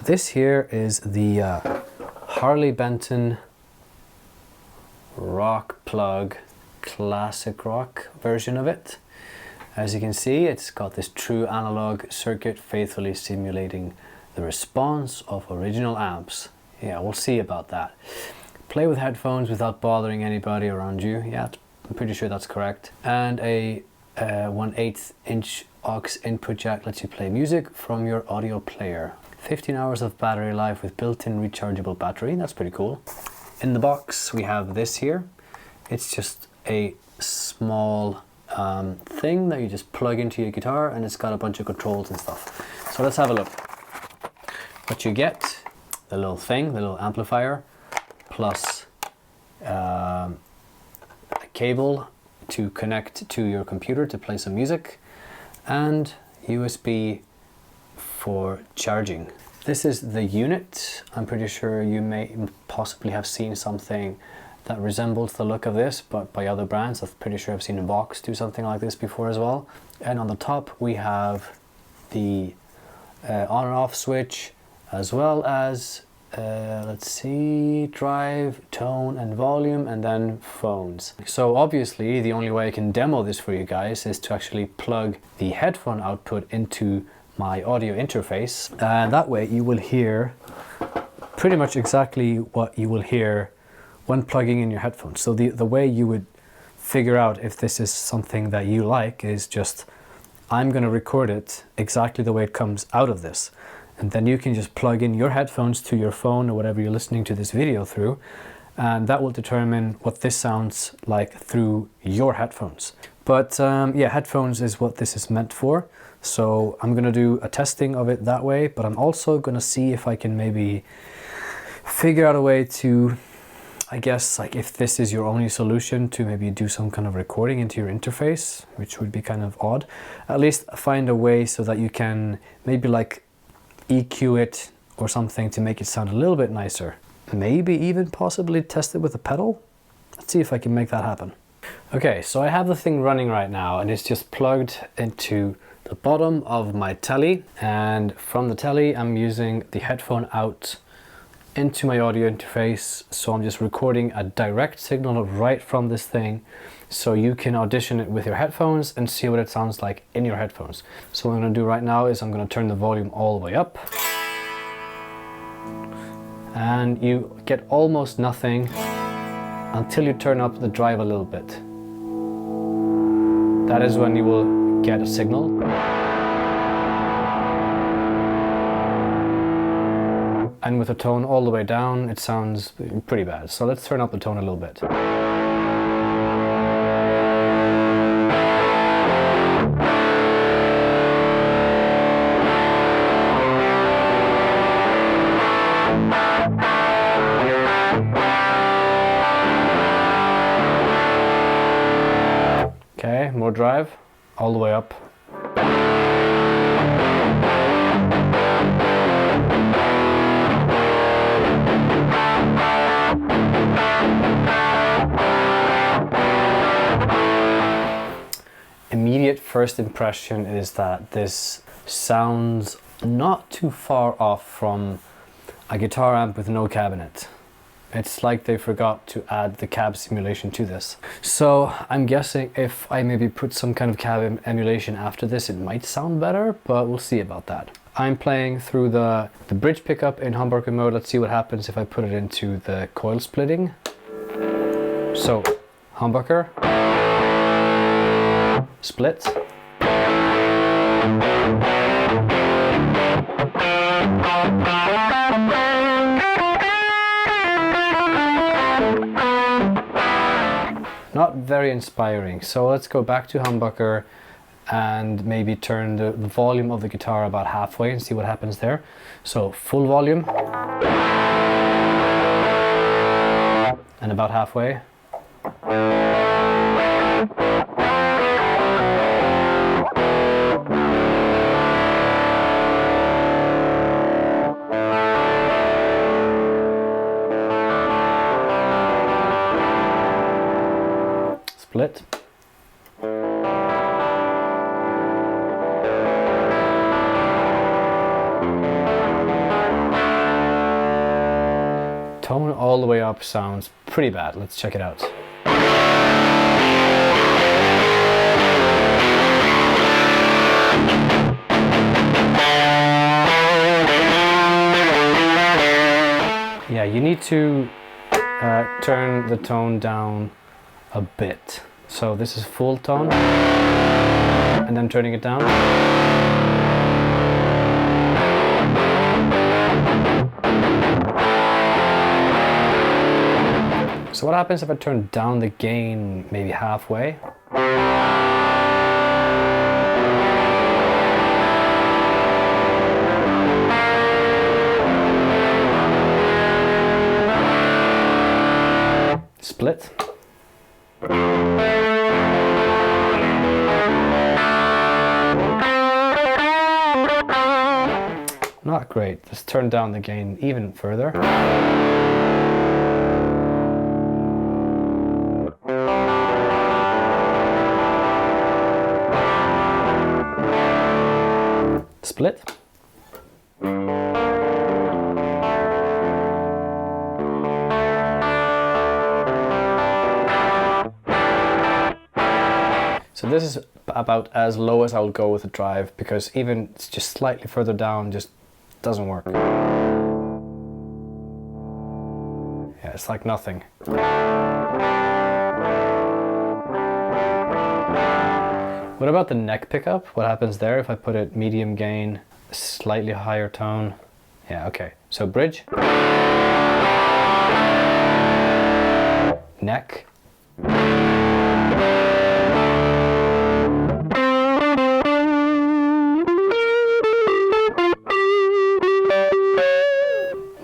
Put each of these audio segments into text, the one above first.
this here is the Harley Benton RockPlug classic rock version of it. As you can see, it's got this true analog circuit faithfully simulating the response of original amps. Yeah, we'll see about that. Play with headphones without bothering anybody around you. Yeah, I'm pretty sure that's correct. And a 1/8 inch aux input jack lets you play music from your audio player. 15 hours of battery life with built-in rechargeable battery. That's pretty cool. In the box we have this here. It's just a small thing that you just plug into your guitar, and it's got a bunch of controls and stuff. So let's have a look. What you get, the little thing, the little amplifier, plus a cable to connect to your computer to play some music, and USB for charging. This is the unit. I'm pretty sure you may possibly have seen something that resembles the look of this, but by other brands. I'm pretty sure I've seen a Vox do something like this before as well. And on the top we have the on and off switch, as well as let's see, drive, tone and volume, and then phones. So obviously the only way I can demo this for you guys is to actually plug the headphone output into my audio interface, and that way you will hear pretty much exactly what you will hear when plugging in your headphones. So the way you would figure out if this is something that you like is just, I'm going to record it exactly the way it comes out of this. And then you can just plug in your headphones to your phone or whatever you're listening to this video through, and that will determine what this sounds like through your headphones. But yeah, headphones is what this is meant for. So I'm going to do a testing of it that way, but I'm also going to see if I can maybe figure out a way to, I guess, like if this is your only solution, to maybe do some kind of recording into your interface, which would be kind of odd. At least find a way so that you can maybe like EQ it or something to make it sound a little bit nicer. Maybe even possibly test it with a pedal. Let's see if I can make that happen. Okay, so I have the thing running right now, and it's just plugged into the bottom of my telly, and from the telly I'm using the headphone out into my audio interface. So I'm just recording a direct signal right from this thing, so you can audition it with your headphones and see what it sounds like in your headphones. So what I'm going to do right now is I'm going to turn the volume all the way up, and you get almost nothing until you turn up the drive a little bit. That is when you will get a signal. And with the tone all the way down, it sounds pretty bad. So let's turn up the tone a little bit. Okay, more drive, all the way up. Immediate first impression is that this sounds not too far off from a guitar amp with no cabinet. It's like they forgot to add the cab simulation to this. So I'm guessing if I maybe put some kind of cab emulation after this, it might sound better, but we'll see about that. I'm playing through the bridge pickup in humbucker mode. Let's see what happens if I put it into the coil splitting. So humbucker, split. Not very inspiring. So let's go back to humbucker and maybe turn the volume of the guitar about halfway and see what happens there. So full volume and about halfway. Split. Tone all the way up sounds pretty bad. Let's check it out. Yeah, you need to turn the tone down a bit. So this is full tone, and then turning it down. So what happens if I turn down the gain maybe halfway? Split. Not great. Let's turn down the gain even further. Split. So this is about as low as I would go with the drive, because even it's just slightly further down just doesn't work. Yeah, it's like nothing. What about the neck pickup? What happens there if I put it medium gain, slightly higher tone? Yeah, okay. So bridge. Neck.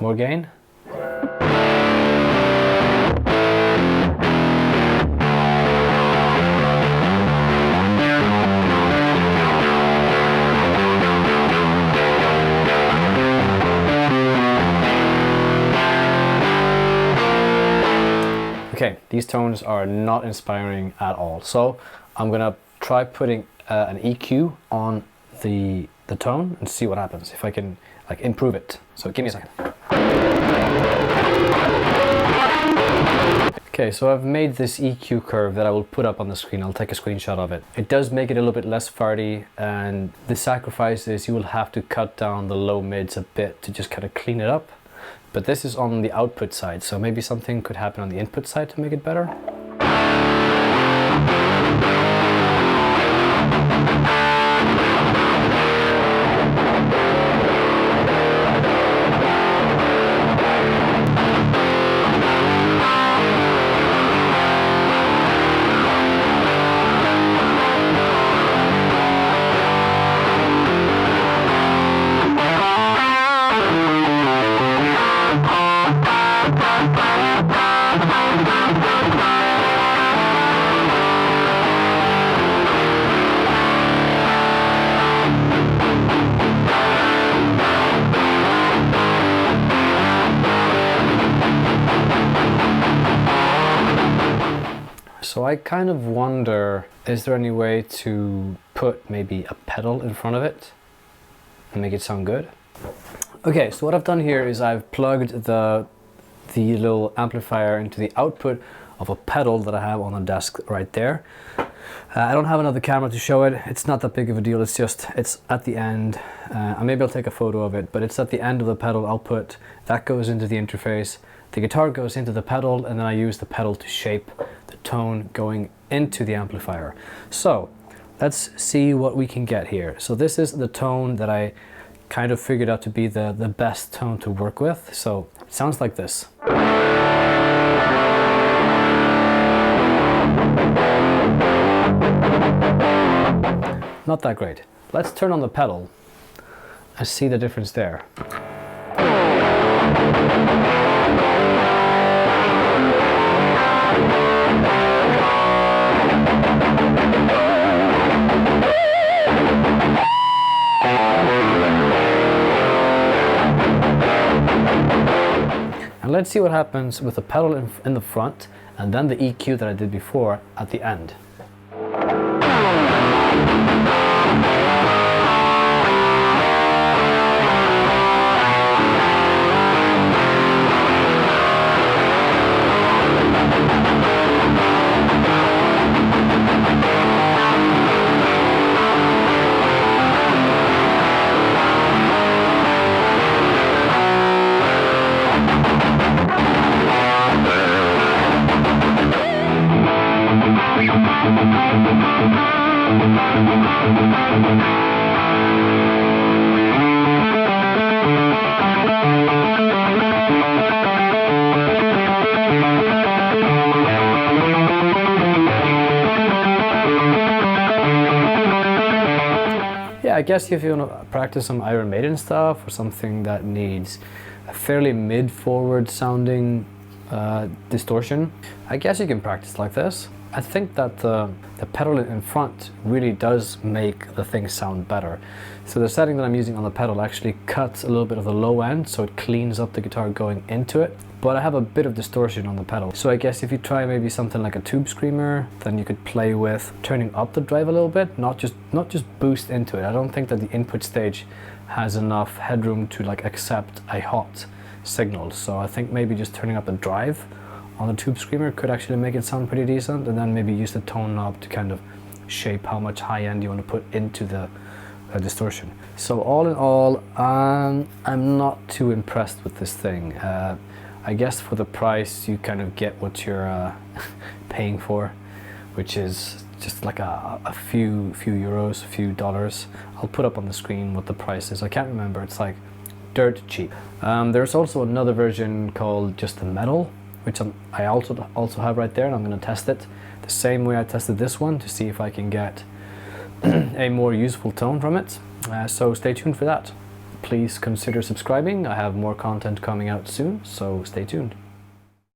More gain. Okay, these tones are not inspiring at all. So I'm gonna try putting an EQ on the tone and see what happens, if I can like improve it. So give me a second. Okay, so I've made this EQ curve that I will put up on the screen. I'll take a screenshot of it. It does make it a little bit less farty, and the sacrifice is you will have to cut down the low mids a bit to just kind of clean it up. But this is on the output side, so maybe something could happen on the input side to make it better. So I kind of wonder, is there any way to put maybe a pedal in front of it and make it sound good? Okay, so what I've done here is I've plugged the little amplifier into the output of a pedal that I have on the desk right there. I don't have another camera to show it. It's not that big of a deal. It's at the end. Maybe I'll take a photo of it, but it's at the end of the pedal output. That goes into the interface. The guitar goes into the pedal, and then I use the pedal to shape the tone going into the amplifier. So let's see what we can get here. So this is the tone that I kind of figured out to be the best tone to work with. So it sounds like this. Not that great. Let's turn on the pedal and see the difference there. And let's see what happens with the pedal in the front and then the EQ that I did before at the end. Yeah, I guess if you want to practice some Iron Maiden stuff or something that needs a fairly mid-forward sounding distortion, I guess you can practice like this. I think that the pedal in front really does make the thing sound better. So the setting that I'm using on the pedal actually cuts a little bit of the low end, so it cleans up the guitar going into it. But I have a bit of distortion on the pedal. So I guess if you try maybe something like a Tube Screamer, then you could play with turning up the drive a little bit, not just boost into it. I don't think that the input stage has enough headroom to like accept a hot signal. So I think maybe just turning up the drive on the Tube Screamer could actually make it sound pretty decent, and then maybe use the tone knob to kind of shape how much high end you want to put into the distortion. So all in all, I'm not too impressed with this thing. I guess for the price you kind of get what you're paying for, which is just like a few euros, a few dollars. I'll put up on the screen what the price is. I can't remember, it's like dirt cheap. There's also another version called just the metal, which I also have right there, and I'm going to test it the same way I tested this one to see if I can get a more useful tone from it. So stay tuned for that. Please consider subscribing. I have more content coming out soon, so stay tuned.